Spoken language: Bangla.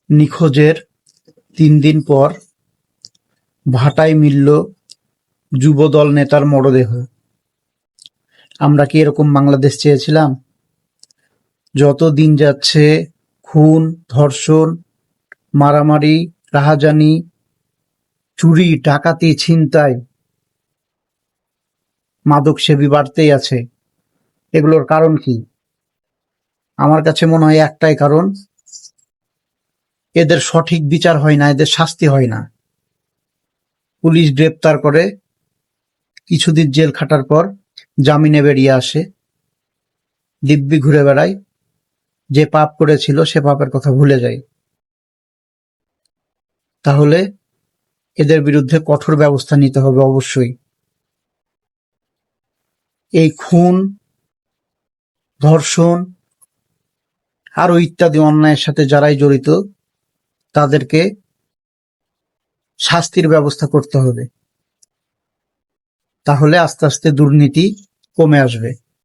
নিখোঁজের ৩ দিন পর ভাটায় মিলল যুবদল নেতার মরদেহ। আমরা কি এরকম বাংলাদেশ চেয়েছিলাম? যত দিন যাচ্ছে খুন, ধর্ষণ, মারামারি, রাহাজানি, চুরি, ডাকাতি, ছিনতাই, মাদকসেবী বাড়তেই আছে। এগুলোর কারণ কি? আমার কাছে মনে হয় একটাই কারণ, এদের সঠিক বিচার হয় না, এদের শাস্তি হয় না। পুলিশ গ্রেপ্তার করে, কিছুদিন জেল খাটার পর জামিনে বেরিয়ে আসে, দিব্যি ঘুরে বেড়ায়, যে পাপ করেছিল সে পাপের কথা ভুলে যায়। তাহলে এদের বিরুদ্ধে কঠোর ব্যবস্থা নিতে হবে অবশ্যই। এই খুন, ধর্ষণ আরো ইত্যাদি অন্যায়ের সাথে যারাই জড়িত তাদেরকে শাস্তির ব্যবস্থা করতে হবে। তাহলে আস্তে আস্তে দুর্নীতি কমে আসবে।